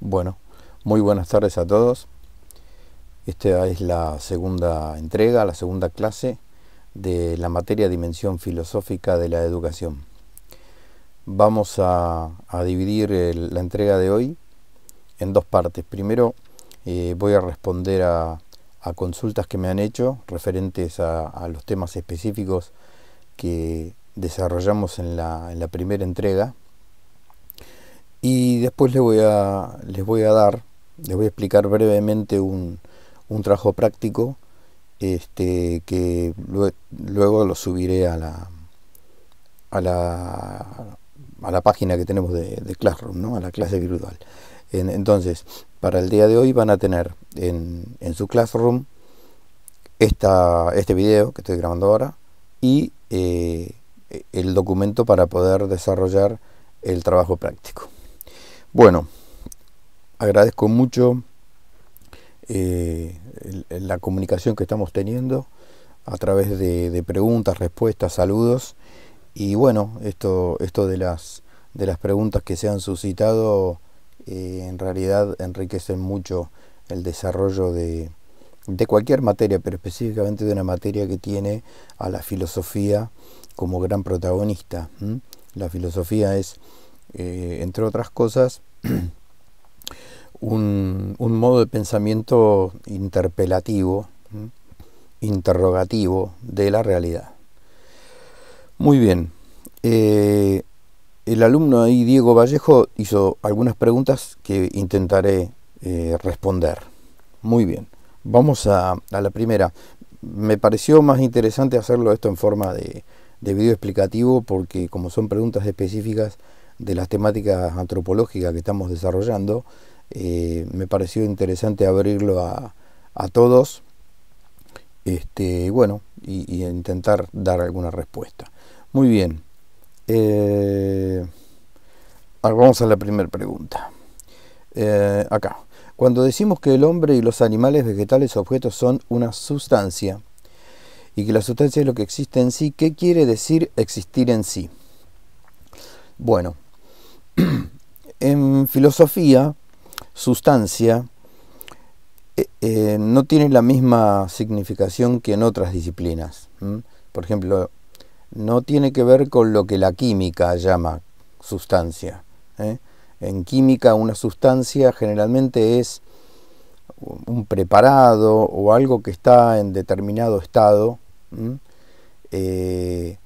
Bueno, muy buenas tardes a todos. Esta es la segunda entrega, la segunda clase de la materia Dimensión Filosófica de la Educación. Vamos a dividir la entrega de hoy en dos partes. Primero voy a responder a consultas que me han hecho referentes a los temas específicos que desarrollamos en la primera entrega. Y después les voy a explicar brevemente un trabajo práctico que luego lo subiré a la página que tenemos de Classroom, ¿no? A la clase virtual. Entonces, para el día de hoy van a tener en su Classroom este video que estoy grabando ahora y el documento para poder desarrollar el trabajo práctico. Bueno, agradezco mucho la comunicación que estamos teniendo a través de preguntas, respuestas, saludos. Y bueno, esto de las preguntas que se han suscitado en realidad enriquecen mucho el desarrollo de cualquier materia, pero específicamente de una materia que tiene a la filosofía como gran protagonista. La filosofía es, entre otras cosas, un modo de pensamiento interpelativo, interrogativo de la realidad. Muy bien. El alumno ahí, Diego Vallejo, hizo algunas preguntas que intentaré responder. Muy bien. Vamos a la primera. Me pareció más interesante hacerlo esto en forma de video explicativo porque como son preguntas específicas de las temáticas antropológicas que estamos desarrollando, me pareció interesante abrirlo a todos, bueno, y intentar dar alguna respuesta. Muy bien. Ahora vamos a la primera pregunta. Acá. Cuando decimos que el hombre y los animales, vegetales, objetos son una sustancia y que la sustancia es lo que existe en sí, ¿qué quiere decir existir en sí? Bueno, en filosofía, sustancia no tiene la misma significación que en otras disciplinas. Por ejemplo, no tiene que ver con lo que la química llama sustancia. En química, una sustancia generalmente es un preparado o algo que está en determinado estado, que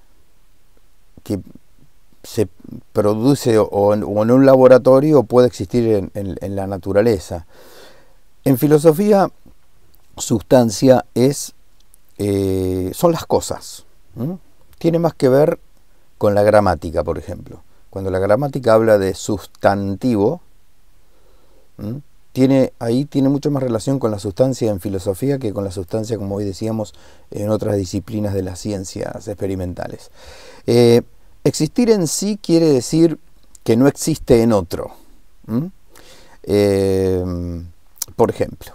se produce o en un laboratorio o puede existir en la naturaleza. En filosofía, sustancia son las cosas. Tiene más que ver con la gramática, por ejemplo. Cuando la gramática habla de sustantivo, tiene mucho más relación con la sustancia en filosofía que con la sustancia, como hoy decíamos, en otras disciplinas de las ciencias experimentales. Existir en sí quiere decir que no existe en otro. Por ejemplo,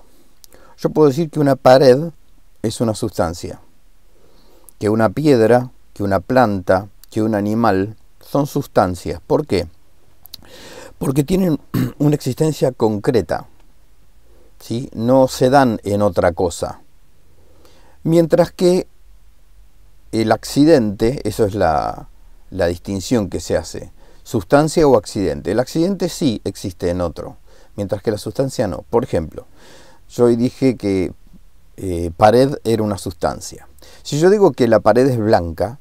yo puedo decir que una pared es una sustancia, que una piedra, que una planta, que un animal son sustancias. ¿Por qué? Porque tienen una existencia concreta, ¿sí? No se dan en otra cosa. Mientras que el accidente, eso es la distinción que se hace, sustancia o accidente. El accidente sí existe en otro, mientras que la sustancia no. Por ejemplo, yo hoy dije que pared era una sustancia. Si yo digo que la pared es blanca,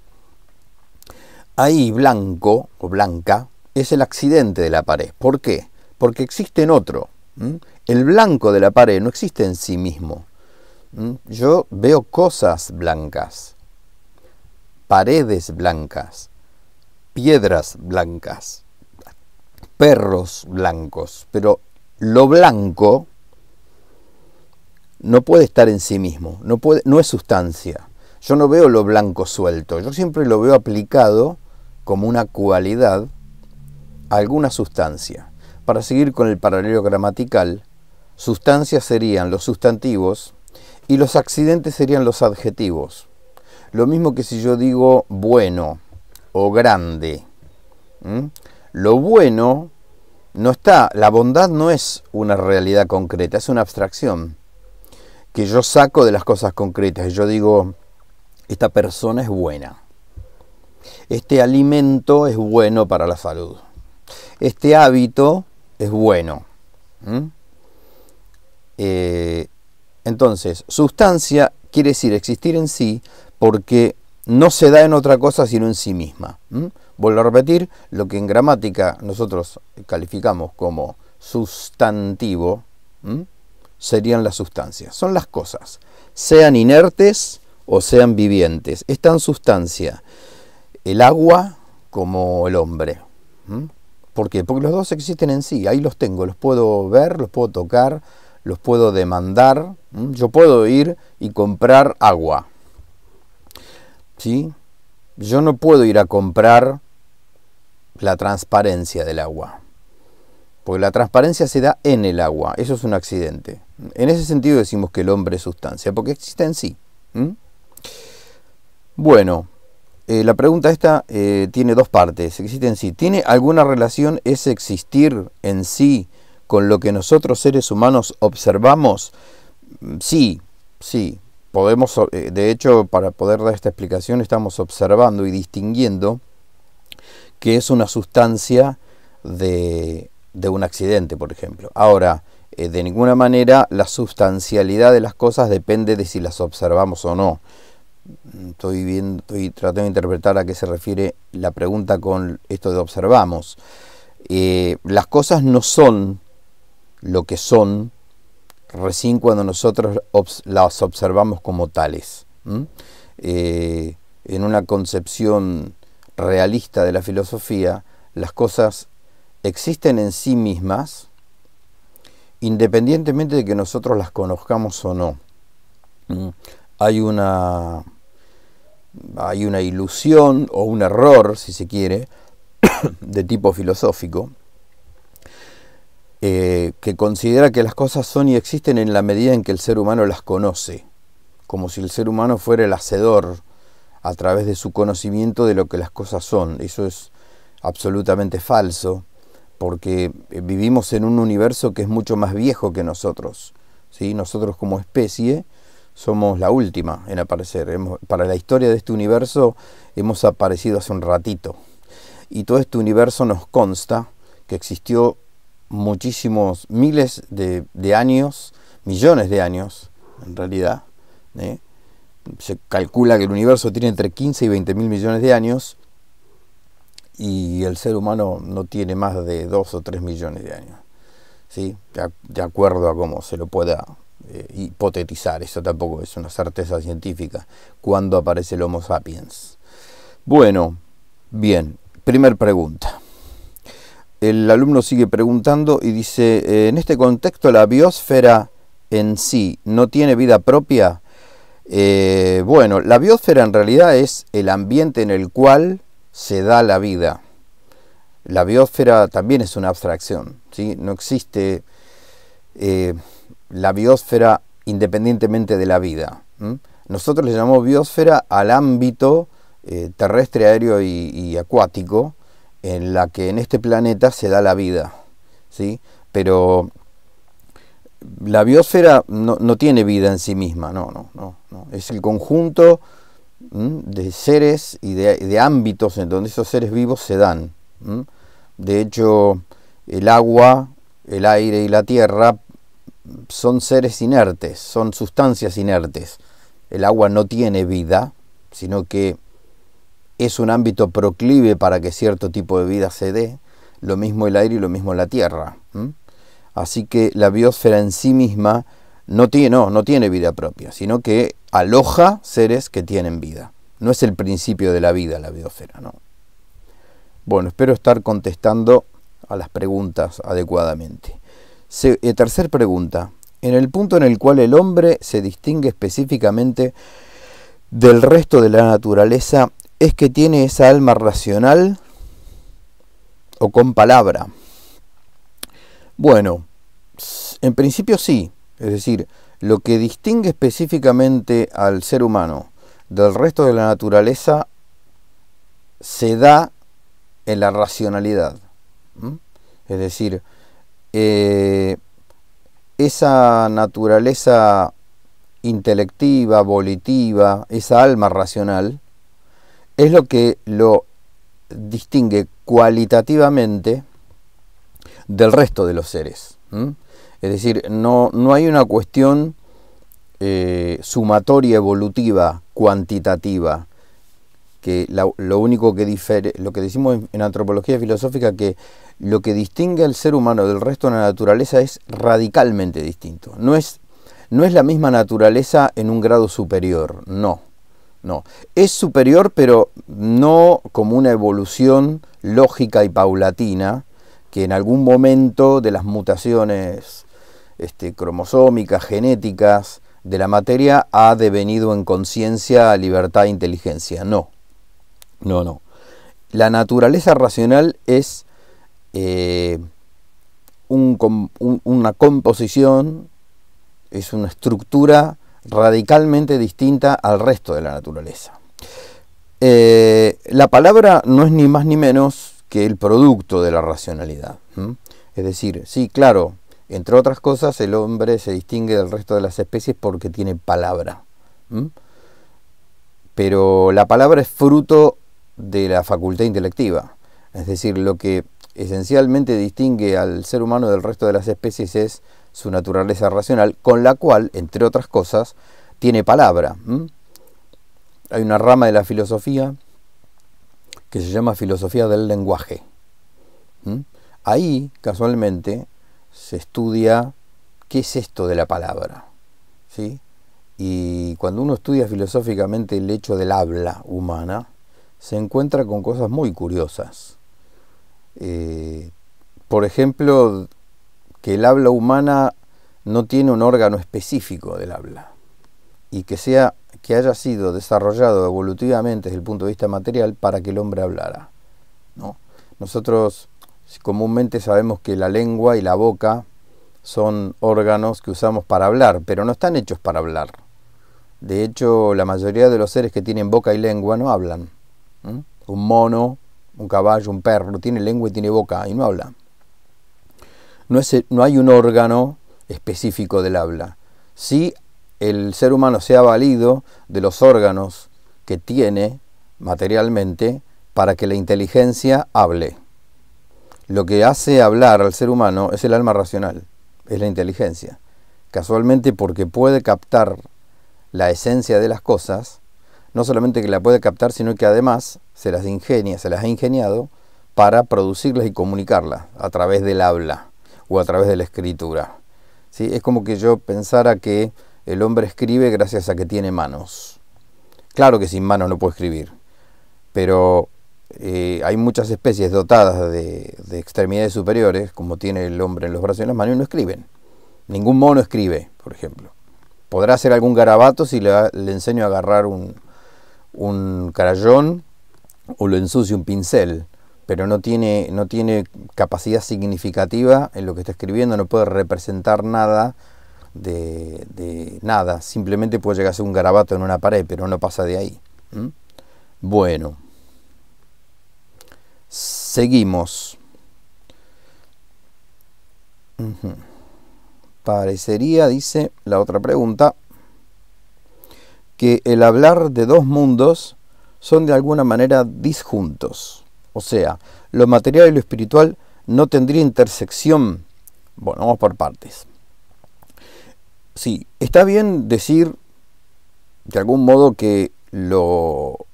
ahí blanco o blanca es el accidente de la pared. ¿Por qué? Porque existe en otro. El blanco de la pared no existe en sí mismo. Yo veo cosas blancas, paredes blancas, piedras blancas, perros blancos, pero lo blanco no puede estar en sí mismo, no es sustancia. Yo no veo lo blanco suelto, yo siempre lo veo aplicado como una cualidad a alguna sustancia. Para seguir con el paralelo gramatical, sustancias serían los sustantivos y los accidentes serían los adjetivos. Lo mismo que si yo digo bueno o grande. Lo bueno no está, la bondad no es una realidad concreta, es una abstracción que yo saco de las cosas concretas. Y yo digo, esta persona es buena, este alimento es bueno para la salud, este hábito es bueno. Entonces, sustancia quiere decir existir en sí, porque no se da en otra cosa sino en sí misma. Vuelvo a repetir, lo que en gramática nosotros calificamos como sustantivo, serían las sustancias. Son las cosas, sean inertes o sean vivientes. Es tan sustancia el agua como el hombre. ¿Por qué? Porque los dos existen en sí. Ahí los tengo, los puedo ver, los puedo tocar, los puedo demandar. Yo puedo ir y comprar agua, ¿sí? Yo no puedo ir a comprar la transparencia del agua, porque la transparencia se da en el agua. Eso es un accidente. En ese sentido decimos que el hombre es sustancia, porque existe en sí. Bueno, la pregunta esta tiene dos partes. Existe en sí. ¿Tiene alguna relación ese existir en sí con lo que nosotros seres humanos observamos? Sí, sí. Podemos, de hecho, para poder dar esta explicación, estamos observando y distinguiendo que es una sustancia de un accidente, por ejemplo. Ahora, de ninguna manera la sustancialidad de las cosas depende de si las observamos o no. Estoy tratando de interpretar a qué se refiere la pregunta con esto de observamos. Las cosas no son lo que son recién cuando nosotros las observamos como tales. En una concepción realista de la filosofía, las cosas existen en sí mismas, independientemente de que nosotros las conozcamos o no. Hay una ilusión o un error, si se quiere, de tipo filosófico, que considera que las cosas son y existen en la medida en que el ser humano las conoce, como si el ser humano fuera el hacedor a través de su conocimiento de lo que las cosas son. Eso es absolutamente falso, porque vivimos en un universo que es mucho más viejo que nosotros, ¿sí? Nosotros como especie somos la última en aparecer. Para la historia de este universo hemos aparecido hace un ratito, y todo este universo nos consta que existió muchísimos miles de años, millones de años en realidad. Se calcula que el universo tiene entre 15 y 20 mil millones de años, y el ser humano no tiene más de 2 o 3 millones de años, ¿sí? De acuerdo a cómo se lo pueda hipotetizar. Eso tampoco es una certeza científica, cuando aparece el Homo sapiens. Bueno, bien, primer pregunta. El alumno sigue preguntando y dice, en este contexto, ¿la biosfera en sí no tiene vida propia? Bueno, la biosfera en realidad es el ambiente en el cual se da la vida. La biosfera también es una abstracción, ¿sí? No existe la biosfera independientemente de la vida. Nosotros le llamamos biosfera al ámbito terrestre, aéreo y acuático, en la que en este planeta se da la vida, ¿sí? Pero la biosfera no tiene vida en sí misma, no. Es el conjunto de seres y de ámbitos en donde esos seres vivos se dan. De hecho, el agua, el aire y la tierra son seres inertes, son sustancias inertes. El agua no tiene vida, sino que es un ámbito proclive para que cierto tipo de vida se dé. Lo mismo el aire y lo mismo la tierra. Así que la biosfera en sí misma no tiene vida propia, sino que aloja seres que tienen vida. No es el principio de la vida la biosfera, ¿no? Bueno, espero estar contestando a las preguntas adecuadamente. Tercer pregunta. En el punto en el cual el hombre se distingue específicamente del resto de la naturaleza, ¿es que tiene esa alma racional o con palabra? Bueno, en principio sí. Es decir, lo que distingue específicamente al ser humano del resto de la naturaleza se da en la racionalidad. Es decir, esa naturaleza intelectiva, volitiva, esa alma racional, es lo que lo distingue cualitativamente del resto de los seres. Es decir, no hay una cuestión sumatoria evolutiva, cuantitativa, que lo único que difiere, lo que decimos en antropología filosófica, que lo que distingue al ser humano del resto de la naturaleza es radicalmente distinto. No es la misma naturaleza en un grado superior, no. Es superior, pero no como una evolución lógica y paulatina, que en algún momento de las mutaciones cromosómicas, genéticas de la materia ha devenido en conciencia, libertad e inteligencia. No. La naturaleza racional es una composición, es una estructura radicalmente distinta al resto de la naturaleza. La palabra no es ni más ni menos que el producto de la racionalidad. Es decir, sí, claro, entre otras cosas, el hombre se distingue del resto de las especies porque tiene palabra. Pero la palabra es fruto de la facultad intelectiva. Es decir, lo que esencialmente distingue al ser humano del resto de las especies es su naturaleza racional, con la cual, entre otras cosas, tiene palabra. Hay una rama de la filosofía que se llama filosofía del lenguaje. Ahí, casualmente, se estudia qué es esto de la palabra, ¿sí? Y cuando uno estudia filosóficamente el hecho del habla humana, se encuentra con cosas muy curiosas. Por ejemplo, que el habla humana no tiene un órgano específico del habla, y que haya sido desarrollado evolutivamente desde el punto de vista material para que el hombre hablara, ¿no? Nosotros comúnmente sabemos que la lengua y la boca son órganos que usamos para hablar, pero no están hechos para hablar. De hecho, la mayoría de los seres que tienen boca y lengua no hablan. Un mono, un caballo, un perro, tiene lengua y tiene boca y no habla. No hay un órgano específico del habla. Sí, el ser humano se ha valido de los órganos que tiene materialmente para que la inteligencia hable. Lo que hace hablar al ser humano es el alma racional, es la inteligencia. Casualmente porque puede captar la esencia de las cosas, no solamente que la puede captar, sino que además se las ha ingeniado para producirlas y comunicarlas a través del habla o a través de la escritura. ¿Sí? Es como que yo pensara que el hombre escribe gracias a que tiene manos. Claro que sin manos no puede escribir, pero hay muchas especies dotadas de extremidades superiores, como tiene el hombre en los brazos y en las manos, y no escriben. Ningún mono escribe, por ejemplo. Podrá hacer algún garabato si le enseño a agarrar un crayón o le ensucio un pincel, pero no tiene capacidad significativa en lo que está escribiendo, no puede representar nada de nada, simplemente puede llegar a ser un garabato en una pared, pero no pasa de ahí. Bueno, seguimos. Parecería, dice la otra pregunta, que el hablar de dos mundos son de alguna manera disjuntos. O sea, lo material y lo espiritual no tendría intersección. Bueno, vamos por partes. Sí, está bien decir de algún modo que lo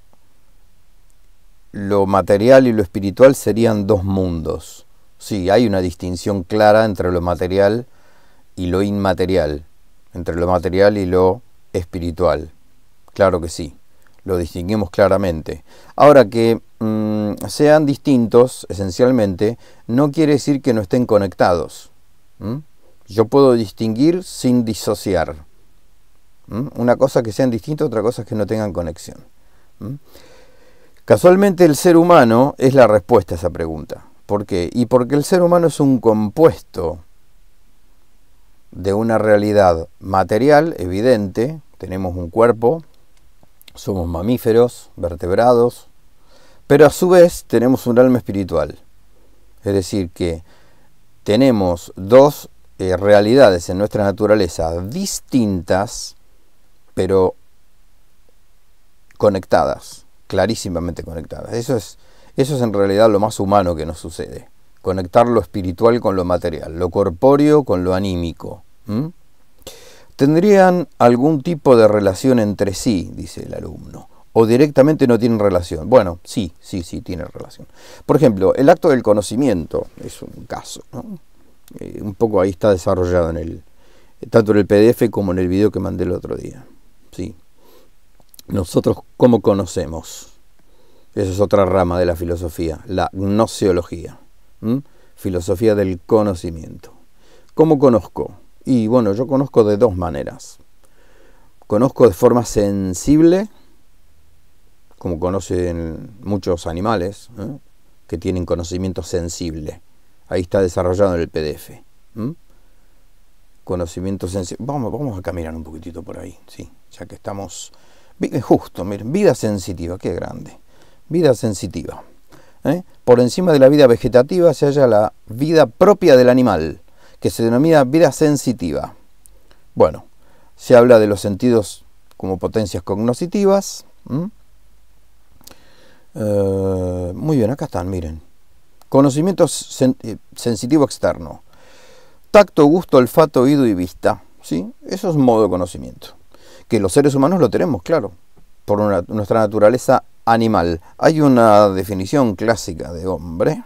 material y lo espiritual serían dos mundos. Sí, hay una distinción clara entre lo material y lo inmaterial, entre lo material y lo espiritual. Claro que sí, lo distinguimos claramente. Ahora, que sean distintos, esencialmente, no quiere decir que no estén conectados. Yo puedo distinguir sin disociar. Una cosa que sean distintas, otra cosa es que no tengan conexión. Casualmente el ser humano es la respuesta a esa pregunta. ¿Por qué? Y porque el ser humano es un compuesto de una realidad material evidente. Tenemos un cuerpo, somos mamíferos, vertebrados, pero a su vez tenemos un alma espiritual. Es decir, que tenemos dos realidades en nuestra naturaleza distintas, pero conectadas, clarísimamente conectadas. Eso es en realidad lo más humano que nos sucede. Conectar lo espiritual con lo material, lo corpóreo con lo anímico. ¿Tendrían algún tipo de relación entre sí?, dice el alumno. ¿O directamente no tienen relación? Bueno, sí tienen relación. Por ejemplo, el acto del conocimiento es un caso, ¿no? Un poco ahí está desarrollado tanto en el PDF como en el video que mandé el otro día. ¿Sí? Nosotros, ¿cómo conocemos? Esa es otra rama de la filosofía, la gnoseología. Filosofía del conocimiento. ¿Cómo conozco? Y bueno, yo conozco de dos maneras. Conozco de forma sensible, como conocen muchos animales, que tienen conocimiento sensible. Ahí está desarrollado en el PDF. Conocimiento sensible. Vamos a caminar un poquitito por ahí, sí, ya que estamos... Justo, miren, vida sensitiva, qué grande. Vida sensitiva. Por encima de la vida vegetativa se halla la vida propia del animal, que se denomina vida sensitiva. Bueno, se habla de los sentidos como potencias cognoscitivas. Muy bien, acá están, miren. Conocimiento sensitivo externo. Tacto, gusto, olfato, oído y vista. ¿Sí? Eso es modo de conocimiento. Que los seres humanos lo tenemos, claro, por nuestra naturaleza animal. Hay una definición clásica de hombre.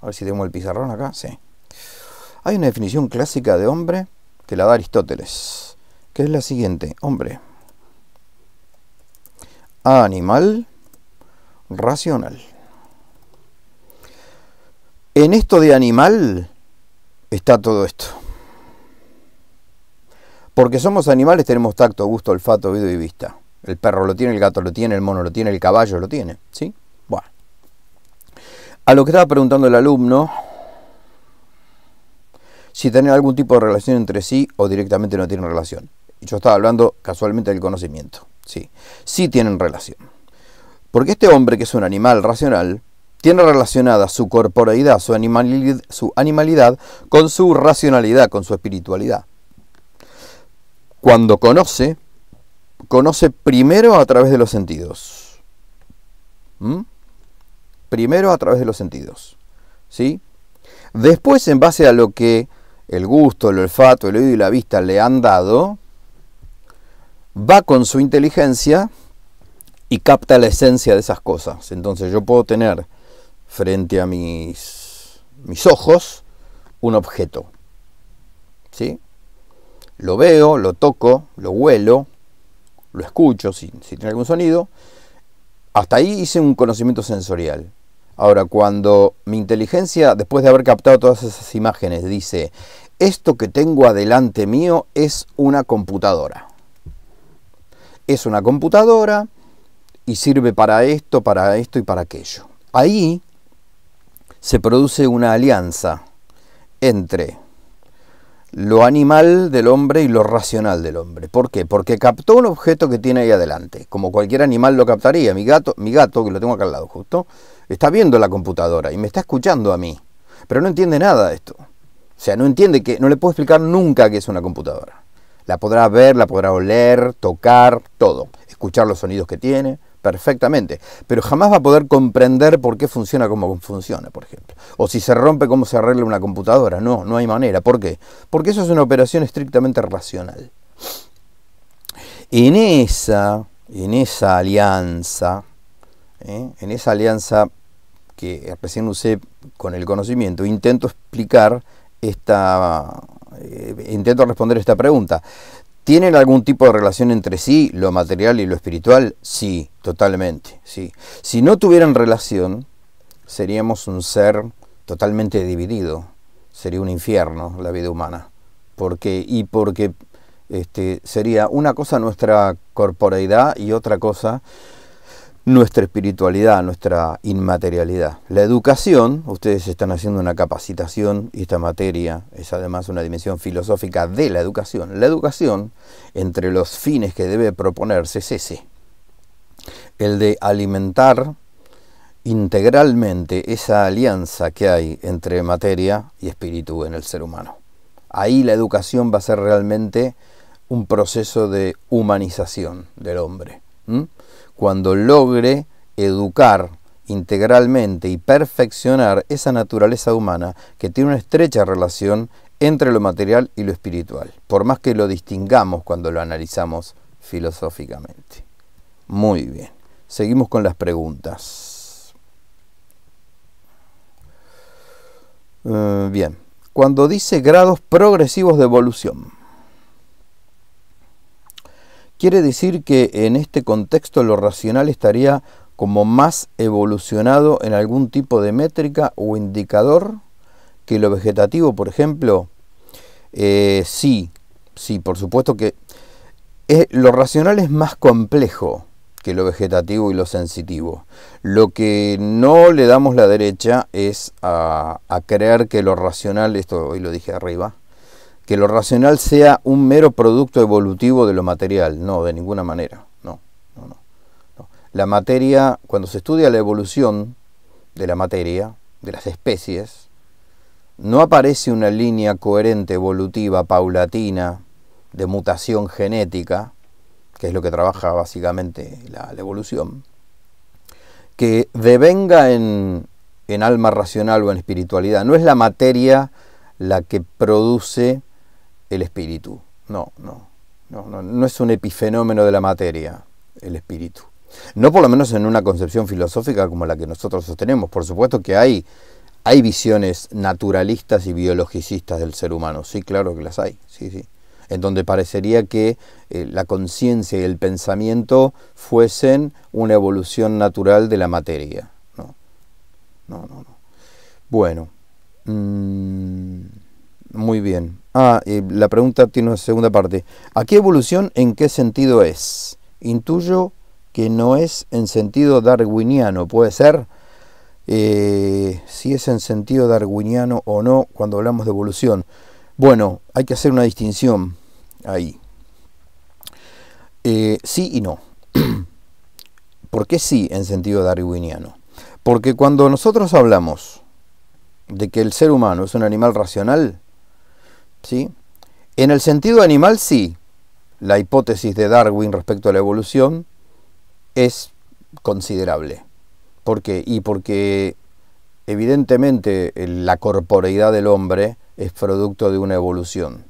A ver si tengo el pizarrón acá. Sí. Hay una definición clásica de hombre que la da Aristóteles, que es la siguiente. Hombre. Animal racional. En esto de animal está todo esto. Porque somos animales, tenemos tacto, gusto, olfato, oído y vista. El perro lo tiene, el gato lo tiene, el mono lo tiene, el caballo lo tiene. ¿Sí? Bueno. A lo que estaba preguntando el alumno, si tienen algún tipo de relación entre sí o directamente no tienen relación. Y yo estaba hablando casualmente del conocimiento. Sí, sí tienen relación. Porque este hombre, que es un animal racional, tiene relacionada su corporeidad, su animalidad con su racionalidad, con su espiritualidad. Cuando conoce primero a través de los sentidos. Primero a través de los sentidos. ¿Sí? Después, en base a lo que el gusto, el olfato, el oído y la vista le han dado, va con su inteligencia y capta la esencia de esas cosas. Entonces yo puedo tener frente a mis ojos un objeto. ¿Sí? Lo veo, lo toco, lo huelo, lo escucho si tiene algún sonido. Hasta ahí hice un conocimiento sensorial. Ahora, cuando mi inteligencia, después de haber captado todas esas imágenes, dice: esto que tengo adelante mío es una computadora. Es una computadora y sirve para esto y para aquello. Ahí se produce una alianza entre lo animal del hombre y lo racional del hombre. ¿Por qué? Porque captó un objeto que tiene ahí adelante, como cualquier animal lo captaría. Mi gato, que lo tengo acá al lado justo, está viendo la computadora y me está escuchando a mí, pero no entiende nada de esto. O sea, no entiende no le puedo explicar nunca qué es una computadora. La podrá ver, la podrá oler, tocar, todo. Escuchar los sonidos que tiene, perfectamente. Pero jamás va a poder comprender por qué funciona como funciona, por ejemplo. O si se rompe, cómo se arregla una computadora. No hay manera. ¿Por qué? Porque eso es una operación estrictamente racional. En esa alianza, en esa alianza que recién usé con el conocimiento, intento responder esta pregunta. ¿Tienen algún tipo de relación entre sí, lo material y lo espiritual? Sí, totalmente, sí. Si no tuvieran relación, seríamos un ser totalmente dividido. Sería un infierno la vida humana. Porque sería una cosa nuestra corporeidad y otra cosa nuestra espiritualidad, nuestra inmaterialidad. La educación, ustedes están haciendo una capacitación y esta materia es además una dimensión filosófica de la educación. La educación, entre los fines que debe proponerse, es ese: el de alimentar integralmente esa alianza que hay entre materia y espíritu en el ser humano. Ahí la educación va a ser realmente un proceso de humanización del hombre. Cuando logre educar integralmente y perfeccionar esa naturaleza humana que tiene una estrecha relación entre lo material y lo espiritual, por más que lo distingamos cuando lo analizamos filosóficamente. Muy bien, seguimos con las preguntas. Bien, cuando dice grados progresivos de evolución, ¿quiere decir que en este contexto lo racional estaría como más evolucionado en algún tipo de métrica o indicador que lo vegetativo, por ejemplo? Sí, por supuesto que lo racional es más complejo que lo vegetativo y lo sensitivo. Lo que no le damos la derecha es a creer que lo racional, esto hoy lo dije arriba, que lo racional sea un mero producto evolutivo de lo material. No, de ninguna manera. No. La materia, cuando se estudia la evolución de la materia, de las especies, no aparece una línea coherente, evolutiva, paulatina, de mutación genética, que es lo que trabaja básicamente la evolución, que devenga en alma racional o en espiritualidad. No es la materia la que produce el espíritu. No es un epifenómeno de la materia, el espíritu. No por lo menos en una concepción filosófica como la que nosotros sostenemos. Por supuesto que hay visiones naturalistas y biologicistas del ser humano. Sí, claro que las hay. Sí. En donde parecería que la conciencia y el pensamiento fuesen una evolución natural de la materia. No. Bueno. Muy bien. La pregunta tiene una segunda parte. ¿Aquí evolución en qué sentido es? Intuyo que no es en sentido darwiniano. ¿Puede ser? Si es en sentido darwiniano o no cuando hablamos de evolución. Bueno, hay que hacer una distinción ahí. Sí y no. ¿Por qué sí en sentido darwiniano? Porque cuando nosotros hablamos de que el ser humano es un animal racional, ¿sí? En el sentido animal sí, la hipótesis de Darwin respecto a la evolución es considerable. ¿Por qué? Y porque evidentemente la corporeidad del hombre es producto de una evolución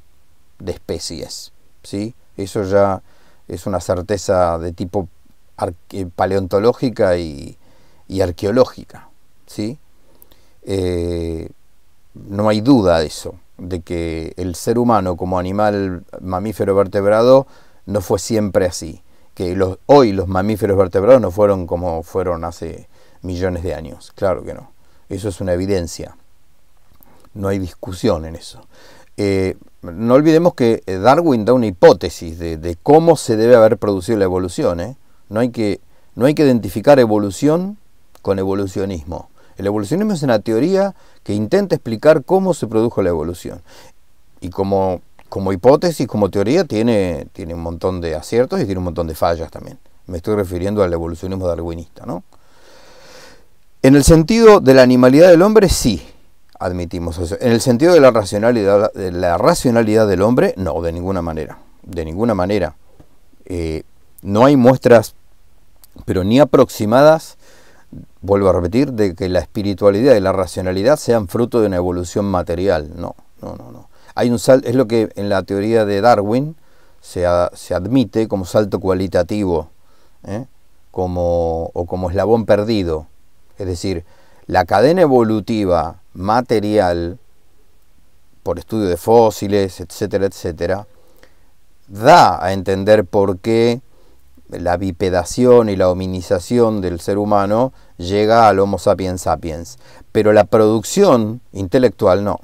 de especies, ¿sí? Eso ya es una certeza de tipo paleontológica y arqueológica, ¿sí? No hay duda de eso, de que el ser humano como animal mamífero vertebrado no fue siempre así, que hoy los mamíferos vertebrados no fueron como fueron hace millones de años. Claro que no, eso es una evidencia, no hay discusión en eso. No olvidemos que Darwin da una hipótesis de cómo se debe haber producido la evolución. No hay que identificar evolución con evolucionismo. El evolucionismo es una teoría que intenta explicar cómo se produjo la evolución. Y como hipótesis, como teoría, tiene un montón de aciertos y tiene un montón de fallas también. Me estoy refiriendo al evolucionismo darwinista, ¿no? En el sentido de la animalidad del hombre, sí, admitimos eso. En el sentido de la racionalidad del hombre, no, de ninguna manera. De ninguna manera. No hay muestras, pero ni aproximadas, vuelvo a repetir, de que la espiritualidad y la racionalidad sean fruto de una evolución material. No. Hay un salto, es lo que en la teoría de Darwin se admite como salto cualitativo, como eslabón perdido. Es decir, la cadena evolutiva material, por estudio de fósiles, etcétera, da a entender por qué la bipedación y la hominización del ser humano llega al Homo sapiens sapiens. Pero la producción intelectual no.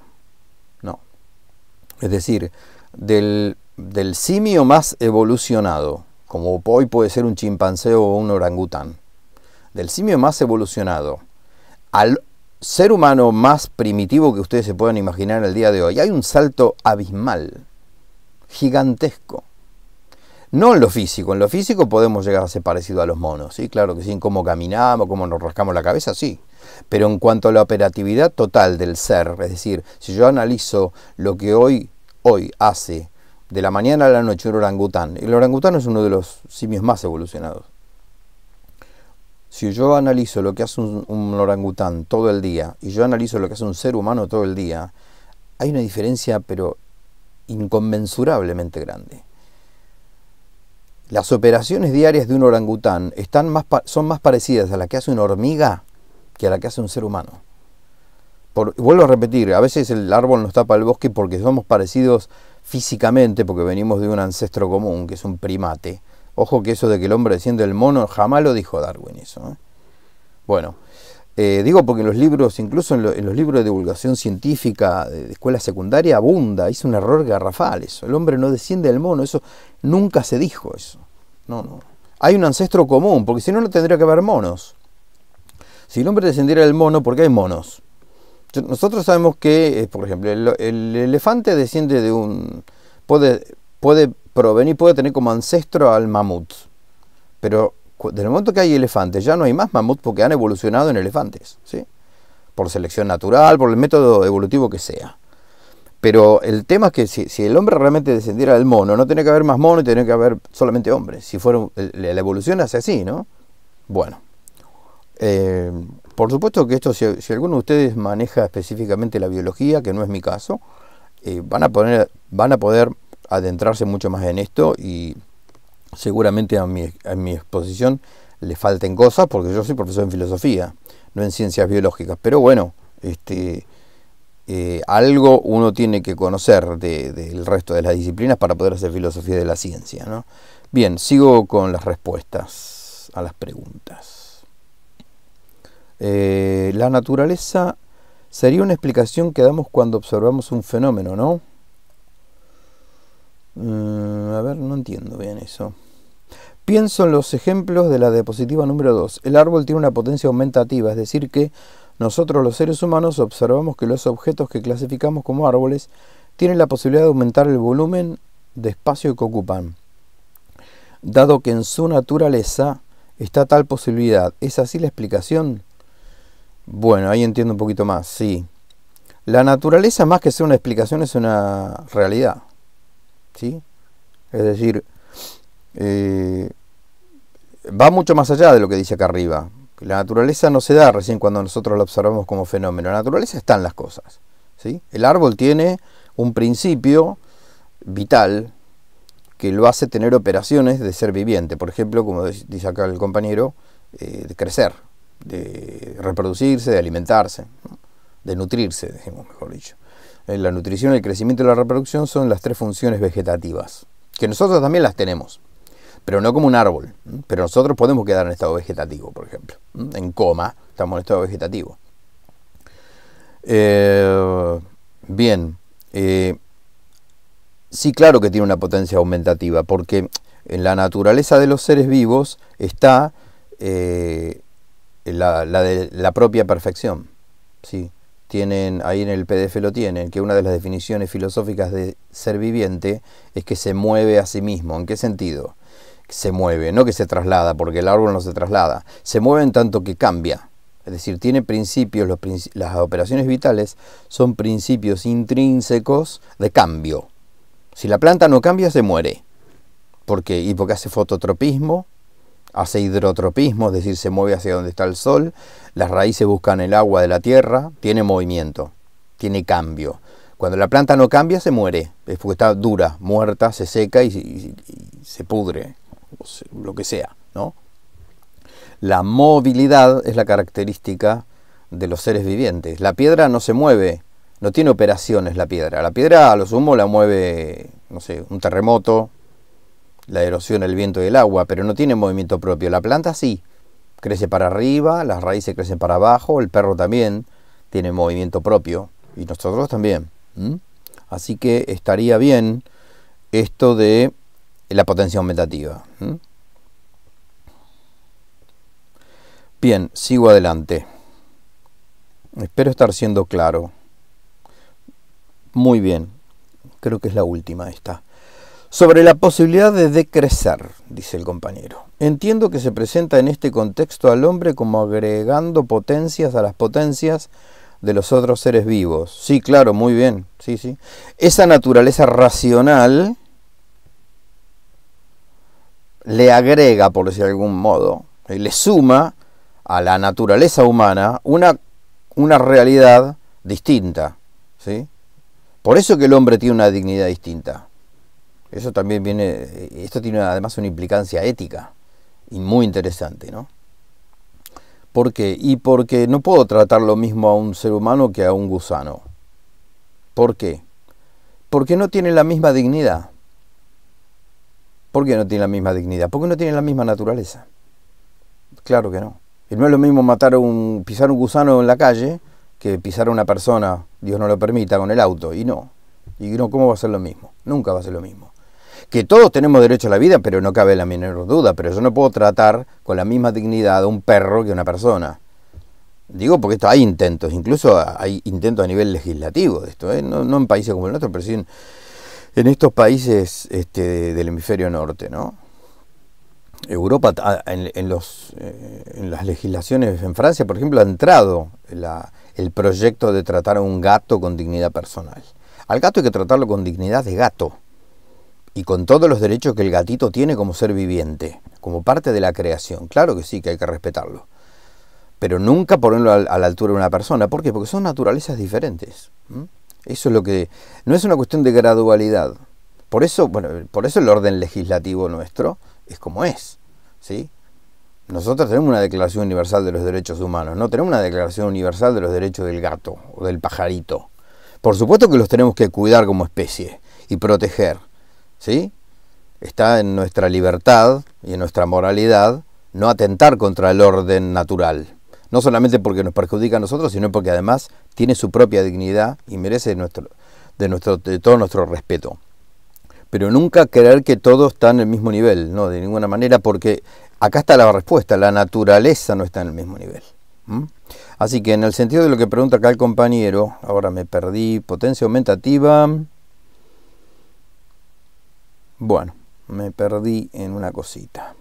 Es decir, del simio más evolucionado, como hoy puede ser un chimpancé o un orangután, del simio más evolucionado al ser humano más primitivo que ustedes se puedan imaginar el día de hoy, hay un salto abismal, gigantesco. No en lo físico podemos llegar a ser parecido a los monos, ¿sí? Claro que sí, en cómo caminamos, cómo nos rascamos la cabeza, sí. Pero en cuanto a la operatividad total del ser, es decir, si yo analizo lo que hoy hace de la mañana a la noche un orangután, el orangután es uno de los simios más evolucionados. Si yo analizo lo que hace un orangután todo el día y yo analizo lo que hace un ser humano todo el día, hay una diferencia pero inconmensurablemente grande. Las operaciones diarias de un orangután son más parecidas a la que hace una hormiga que a la que hace un ser humano. Vuelvo a repetir, a veces el árbol nos tapa el bosque porque somos parecidos físicamente, porque venimos de un ancestro común, que es un primate. Ojo que eso de que el hombre desciende del mono, jamás lo dijo Darwin eso, ¿eh? Bueno, digo porque en los libros, incluso en los libros de divulgación científica de escuela secundaria, abunda, es un error garrafal eso. El hombre no desciende del mono, eso nunca se dijo eso. No. Hay un ancestro común, porque si no, no tendría que haber monos. Si el hombre descendiera del mono, ¿por qué hay monos? Nosotros sabemos que, por ejemplo, el elefante desciende de un... puede tener como ancestro al mamut. Pero desde el momento que hay elefantes, ya no hay más mamut porque han evolucionado en elefantes, ¿sí? Por selección natural, por el método evolutivo que sea. Pero el tema es que si el hombre realmente descendiera del mono, no tiene que haber más mono y tiene que haber solamente hombres. Si fuera la evolución hace así, ¿no? Bueno. Por supuesto que esto, si alguno de ustedes maneja específicamente la biología, que no es mi caso, van a poder adentrarse mucho más en esto y seguramente a mi exposición le falten cosas porque yo soy profesor en filosofía, no en ciencias biológicas, pero bueno, algo uno tiene que conocer del resto de las disciplinas para poder hacer filosofía de la ciencia, ¿no? Bien, sigo con las respuestas a las preguntas. La naturaleza sería una explicación que damos cuando observamos un fenómeno, ¿no? A ver, no entiendo bien eso. Pienso en los ejemplos de la diapositiva número 2. El árbol tiene una potencia aumentativa, es decir que nosotros los seres humanos observamos que los objetos que clasificamos como árboles tienen la posibilidad de aumentar el volumen de espacio que ocupan. Dado que en su naturaleza está tal posibilidad, ¿es así la explicación? Bueno, ahí entiendo un poquito más, sí. La naturaleza, más que ser una explicación, es una realidad, ¿sí? Es decir, va mucho más allá de lo que dice acá arriba. La naturaleza no se da recién cuando nosotros la observamos como fenómeno. La naturaleza está en las cosas, ¿sí? El árbol tiene un principio vital que lo hace tener operaciones de ser viviente. Por ejemplo, como dice acá el compañero, de crecer, de reproducirse, de alimentarse, ¿no? De nutrirse, decimos mejor dicho. La nutrición, el crecimiento y la reproducción son las tres funciones vegetativas, que nosotros también las tenemos, pero no como un árbol. Pero nosotros podemos quedar en estado vegetativo, por ejemplo. En coma, estamos en estado vegetativo. Bien. Sí, claro que tiene una potencia aumentativa, porque en la naturaleza de los seres vivos está la propia perfección, ¿sí? Tienen, ahí en el PDF lo tienen, que una de las definiciones filosóficas de ser viviente es que se mueve a sí mismo. ¿En qué sentido? Se mueve, no que se traslada, porque el árbol no se traslada. Se mueve en tanto que cambia. Es decir, tiene principios, las operaciones vitales son principios intrínsecos de cambio. Si la planta no cambia, se muere. ¿Por qué? Y porque hace fototropismo, hace hidrotropismo, es decir, se mueve hacia donde está el sol, las raíces buscan el agua de la tierra, tiene movimiento, tiene cambio. Cuando la planta no cambia, se muere, es porque está dura, muerta, se seca y se pudre, lo que sea, ¿no? La movilidad es la característica de los seres vivientes. La piedra no se mueve, no tiene operaciones la piedra. La piedra a lo sumo la mueve, no sé, un terremoto, la erosión, el viento y el agua, pero no tiene movimiento propio. La planta sí, crece para arriba, las raíces crecen para abajo, el perro también tiene movimiento propio y nosotros también. Así que estaría bien esto de la potencia aumentativa. Bien, sigo adelante. Espero estar siendo claro. Muy bien, creo que es la última esta. Sobre la posibilidad de decrecer, dice el compañero. Entiendo que se presenta en este contexto al hombre como agregando potencias a las potencias de los otros seres vivos. Sí, claro, muy bien. Sí, sí. Esa naturaleza racional le agrega, por decir de algún modo, le suma a la naturaleza humana una realidad distinta, ¿sí? Por eso que el hombre tiene una dignidad distinta. Eso también viene, esto tiene además una implicancia ética y muy interesante, ¿no? ¿Por qué? Y porque no puedo tratar lo mismo a un ser humano que a un gusano. ¿Por qué? Porque no tiene la misma dignidad. ¿Por qué no tiene la misma dignidad? Porque no tiene la misma naturaleza. Claro que no. Y no es lo mismo pisar un gusano en la calle que pisar a una persona, Dios no lo permita, con el auto. Y no, ¿cómo va a ser lo mismo? Nunca va a ser lo mismo. Que todos tenemos derecho a la vida, pero no cabe la menor duda. Pero yo no puedo tratar con la misma dignidad a un perro que a una persona. Digo porque hay intentos, incluso hay intentos a nivel legislativo de esto, ¿eh? No en países como el nuestro, pero sí en estos países del hemisferio norte, ¿no? Europa, en las legislaciones en Francia, por ejemplo, ha entrado el proyecto de tratar a un gato con dignidad personal. Al gato hay que tratarlo con dignidad de gato y con todos los derechos que el gatito tiene como ser viviente, como parte de la creación. Claro que sí, que hay que respetarlo, pero nunca ponerlo a la altura de una persona. ¿Por qué? Porque son naturalezas diferentes. Eso es lo que... No es una cuestión de gradualidad. Por eso el orden legislativo nuestro es como es, ¿sí? Nosotros tenemos una Declaración Universal de los Derechos Humanos, no tenemos una Declaración Universal de los Derechos del gato o del pajarito. Por supuesto que los tenemos que cuidar como especie y proteger, ¿sí? Está en nuestra libertad y en nuestra moralidad no atentar contra el orden natural. No solamente porque nos perjudica a nosotros, sino porque además tiene su propia dignidad y merece de todo nuestro respeto. Pero nunca creer que todo está en el mismo nivel, no, de ninguna manera, porque acá está la respuesta, la naturaleza no está en el mismo nivel. Así que en el sentido de lo que pregunta acá el compañero, ahora me perdí, potencia aumentativa, bueno, me perdí en una cosita.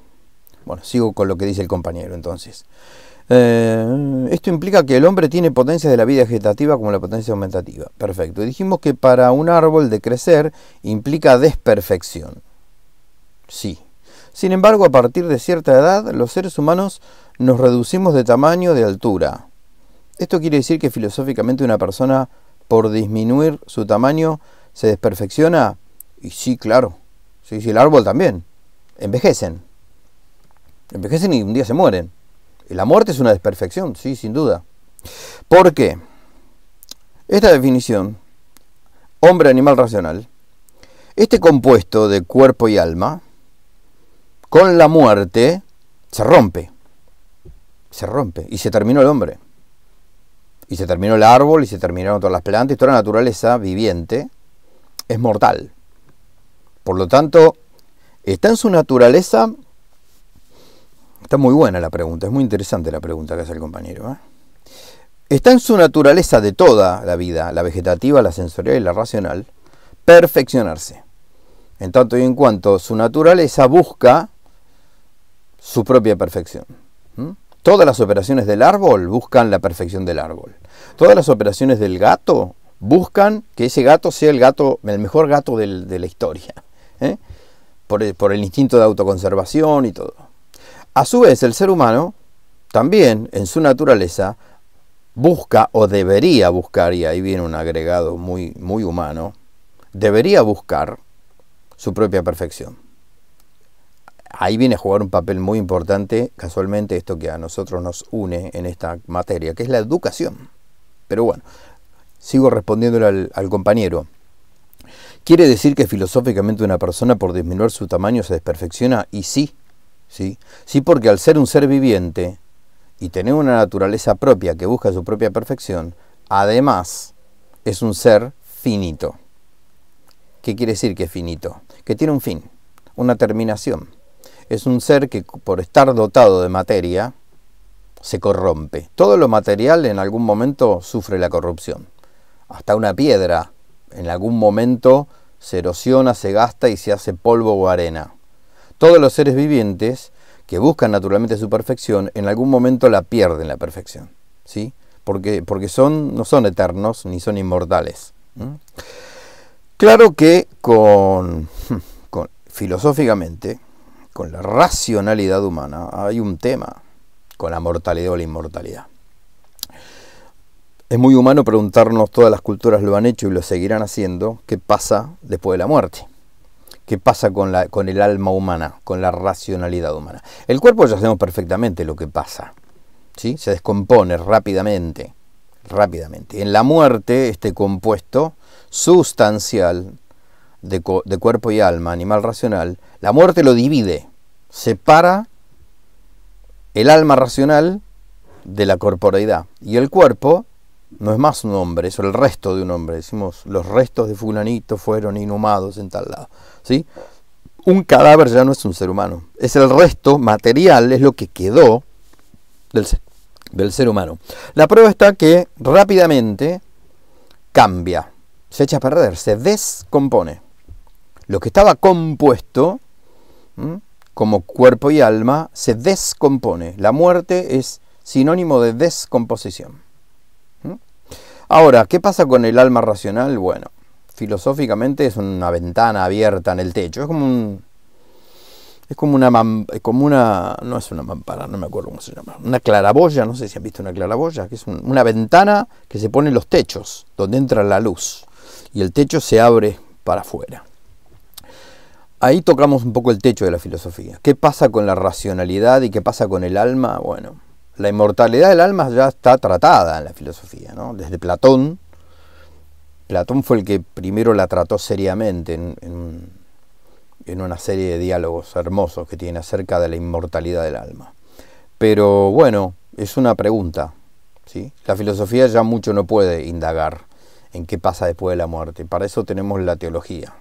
Bueno, sigo con lo que dice el compañero entonces. Esto implica que el hombre tiene potencias de la vida vegetativa como la potencia aumentativa. Perfecto. Y dijimos que para un árbol de crecer implica desperfección. Sí. Sin embargo, a partir de cierta edad, los seres humanos nos reducimos de tamaño, de altura. ¿Esto quiere decir que filosóficamente una persona, por disminuir su tamaño, se desperfecciona? Y sí, claro. Sí, el árbol también. Envejecen. Envejecen y un día se mueren. La muerte es una desperfección, sí, sin duda. ¿Por qué? Esta definición, hombre, animal racional, este compuesto de cuerpo y alma, con la muerte, se rompe. Se rompe. Y se terminó el hombre. Y se terminó el árbol, y se terminaron todas las plantas, y toda la naturaleza viviente es mortal. Por lo tanto, está en su naturaleza... Está muy buena la pregunta, es muy interesante la pregunta que hace el compañero, ¿eh? Está en su naturaleza de toda la vida, la vegetativa, la sensorial y la racional, perfeccionarse. En tanto y en cuanto su naturaleza busca su propia perfección. Todas las operaciones del árbol buscan la perfección del árbol. Todas las operaciones del gato buscan que ese gato sea el mejor gato de la historia, ¿eh? Por el instinto de autoconservación y todo. A su vez, el ser humano también, en su naturaleza, busca o debería buscar, y ahí viene un agregado muy, muy humano, debería buscar su propia perfección. Ahí viene a jugar un papel muy importante, casualmente, esto que a nosotros nos une en esta materia, que es la educación. Pero bueno, sigo respondiéndole al compañero. ¿Quiere decir que filosóficamente una persona por disminuir su tamaño se desperfecciona? Y sí. Sí, porque al ser un ser viviente y tener una naturaleza propia que busca su propia perfección, además es un ser finito. ¿Qué quiere decir que es finito? Que tiene un fin, una terminación. Es un ser que por estar dotado de materia se corrompe. Todo lo material en algún momento sufre la corrupción. Hasta una piedra en algún momento se erosiona, se gasta y se hace polvo o arena. Todos los seres vivientes que buscan naturalmente su perfección, en algún momento la pierden la perfección, ¿sí? Porque no son eternos ni son inmortales. Claro que filosóficamente, con la racionalidad humana, hay un tema con la mortalidad o la inmortalidad. Es muy humano preguntarnos, todas las culturas lo han hecho y lo seguirán haciendo, ¿qué pasa después de la muerte? ¿Qué pasa con el alma humana, con la racionalidad humana? El cuerpo ya sabemos perfectamente lo que pasa, ¿sí? Se descompone rápidamente. En la muerte, este compuesto sustancial de cuerpo y alma, animal racional, la muerte lo divide, separa el alma racional de la corporeidad. Y el cuerpo no es más un hombre, es el resto de un hombre. Decimos, los restos de fulanito fueron inhumados en tal lado, ¿sí? Un cadáver ya no es un ser humano, es el resto material, es lo que quedó del ser humano. La prueba está que rápidamente cambia, se echa a perder, se descompone. Lo que estaba compuesto, como cuerpo y alma, se descompone. La muerte es sinónimo de descomposición. Ahora, ¿qué pasa con el alma racional? Bueno, filosóficamente es una ventana abierta en el techo. No es una mampara, no me acuerdo cómo se llama. Una claraboya, no sé si han visto una claraboya, que es una ventana que se pone en los techos, donde entra la luz. Y el techo se abre para afuera. Ahí tocamos un poco el techo de la filosofía. ¿Qué pasa con la racionalidad y qué pasa con el alma? Bueno, la inmortalidad del alma ya está tratada en la filosofía, ¿no? Desde Platón. Platón fue el que primero la trató seriamente en una serie de diálogos hermosos que tiene acerca de la inmortalidad del alma. Pero bueno, es una pregunta, ¿sí? La filosofía ya mucho no puede indagar en qué pasa después de la muerte. Para eso tenemos la teología,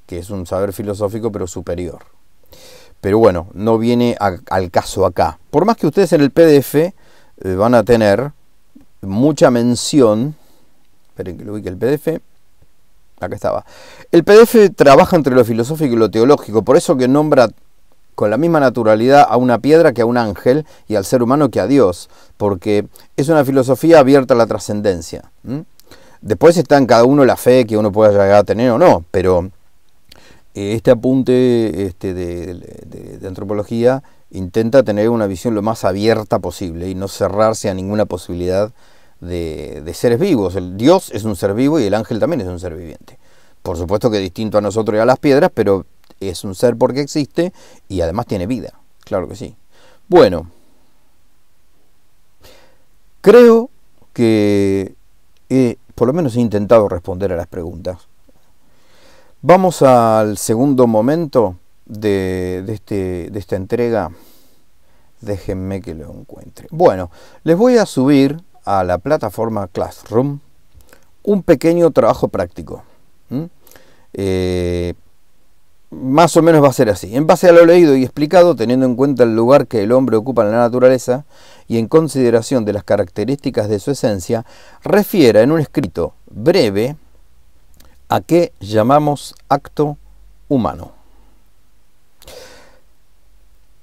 que es un saber filosófico pero superior. Pero bueno, no viene al caso acá. Por más que ustedes en el PDF van a tener mucha mención. Esperen que lo ubique el PDF. Acá estaba. El PDF trabaja entre lo filosófico y lo teológico. Por eso que nombra con la misma naturalidad a una piedra que a un ángel y al ser humano que a Dios. Porque es una filosofía abierta a la trascendencia. Después está en cada uno la fe que uno pueda llegar a tener o no. Pero este apunte de antropología intenta tener una visión lo más abierta posible y no cerrarse a ninguna posibilidad de seres vivos. El Dios es un ser vivo y el ángel también es un ser viviente. Por supuesto que distinto a nosotros y a las piedras, pero es un ser porque existe y además tiene vida. Claro que sí. Bueno, creo que por lo menos he intentado responder a las preguntas. Vamos al segundo momento de esta entrega. Déjenme que lo encuentre. Bueno, les voy a subir a la plataforma Classroom un pequeño trabajo práctico. Más o menos va a ser así. En base a lo leído y explicado, teniendo en cuenta el lugar que el hombre ocupa en la naturaleza y en consideración de las características de su esencia, refiera en un escrito breve a qué llamamos acto humano.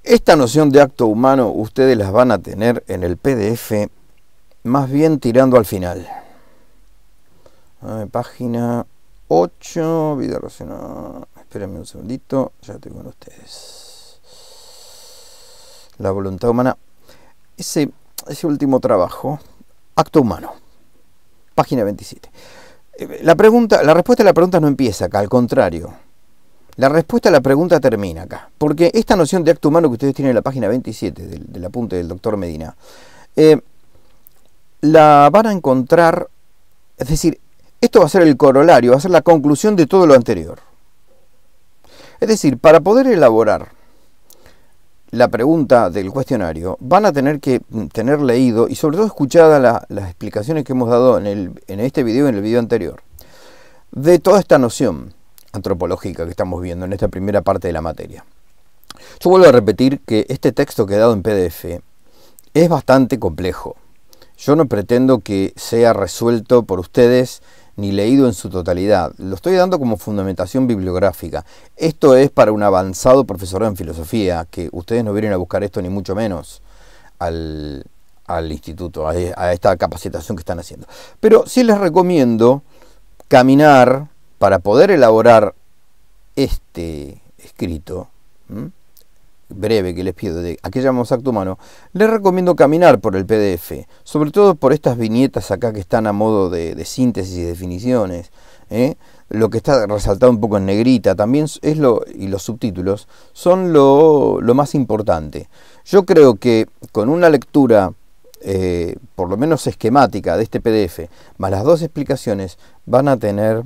Esta noción de acto humano ustedes las van a tener en el PDF más bien tirando al final. Página 8, vida racional. Espérenme un segundito, ya estoy con ustedes. La voluntad humana. Ese último trabajo, acto humano, página 27. La respuesta a la pregunta no empieza acá, al contrario. La respuesta a la pregunta termina acá. Porque esta noción de acto humano que ustedes tienen en la página 27 del apunte del doctor Medina, la van a encontrar, es decir, esto va a ser el corolario, va a ser la conclusión de todo lo anterior. Es decir, para poder elaborar la pregunta del cuestionario, van a tener que tener leído y sobre todo escuchada las explicaciones que hemos dado en este video y en el video anterior, de toda esta noción antropológica que estamos viendo en esta primera parte de la materia. Yo vuelvo a repetir que este texto que he dado en PDF es bastante complejo. Yo no pretendo que sea resuelto por ustedes ni leído en su totalidad. Lo estoy dando como fundamentación bibliográfica. Esto es para un avanzado profesorado en filosofía, que ustedes no vienen a buscar esto ni mucho menos al instituto, a esta capacitación que están haciendo. Pero sí les recomiendo caminar para poder elaborar este escrito breve que les pido de ¿A qué llamamos acto humano? Les recomiendo caminar por el PDF, sobre todo por estas viñetas acá que están a modo de síntesis y definiciones, lo que está resaltado un poco en negrita también y los subtítulos son lo más importante. Yo creo que con una lectura por lo menos esquemática de este PDF más las dos explicaciones van a tener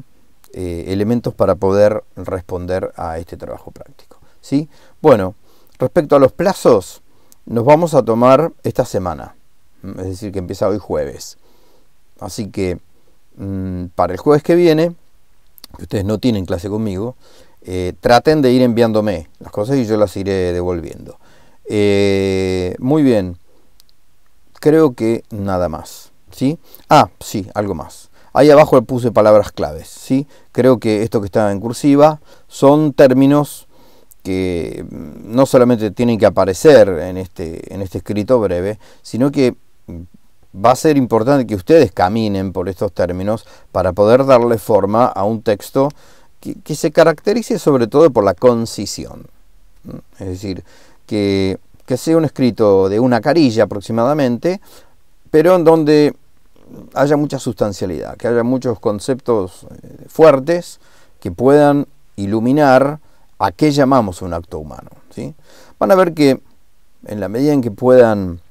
elementos para poder responder a este trabajo práctico, ¿sí? Bueno, respecto a los plazos, nos vamos a tomar esta semana, es decir, que empieza hoy jueves. Así que para el jueves que viene, que ustedes no tienen clase conmigo, traten de ir enviándome las cosas y yo las iré devolviendo. Muy bien, creo que nada más, ¿sí? Ah, sí, algo más. Ahí abajo le puse palabras claves, ¿sí? Creo que esto que está en cursiva son términos que no solamente tienen que aparecer en este escrito breve, sino que va a ser importante que ustedes caminen por estos términos para poder darle forma a un texto que se caracterice sobre todo por la concisión. Es decir, que sea un escrito de una carilla aproximadamente, pero en donde haya mucha sustancialidad, que haya muchos conceptos fuertes que puedan iluminar a qué llamamos un acto humano, ¿sí? Van a ver que en la medida en que puedan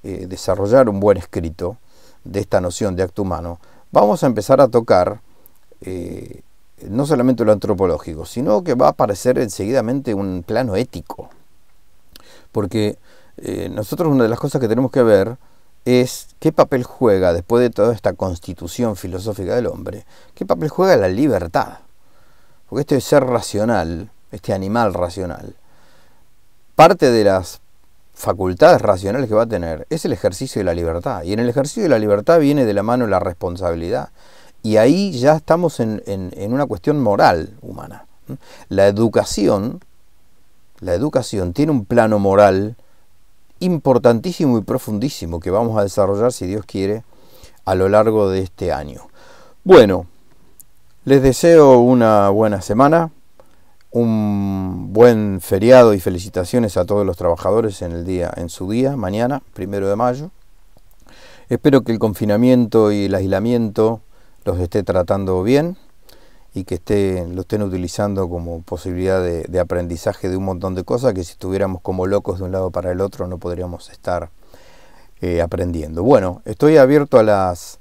desarrollar un buen escrito de esta noción de acto humano, vamos a empezar a tocar no solamente lo antropológico, sino que va a aparecer enseguidamente un plano ético. Porque nosotros una de las cosas que tenemos que ver es qué papel juega, después de toda esta constitución filosófica del hombre, qué papel juega la libertad. Porque este ser racional, este animal racional, parte de las facultades racionales que va a tener es el ejercicio de la libertad. Y en el ejercicio de la libertad viene de la mano la responsabilidad. Y ahí ya estamos en una cuestión moral humana. La educación tiene un plano moral importantísimo y profundísimo que vamos a desarrollar, si Dios quiere, a lo largo de este año. Bueno, les deseo una buena semana, un buen feriado y felicitaciones a todos los trabajadores en su día, mañana, 1 de mayo. Espero que el confinamiento y el aislamiento los esté tratando bien y que lo estén utilizando como posibilidad de aprendizaje de un montón de cosas que si estuviéramos como locos de un lado para el otro no podríamos estar aprendiendo. Bueno, estoy abierto a las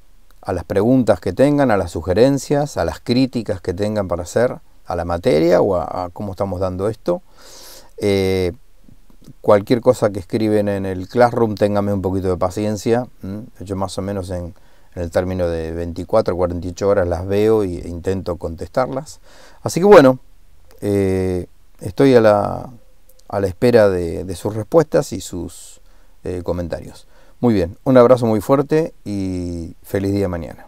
preguntas que tengan, a las sugerencias, a las críticas que tengan para hacer a la materia o a cómo estamos dando esto. Cualquier cosa que escriben en el Classroom, ténganme un poquito de paciencia. Yo más o menos en el término de 24 a 48 horas las veo e intento contestarlas. Así que bueno, estoy a la espera de sus respuestas y sus comentarios. Muy bien, un abrazo muy fuerte y feliz día mañana.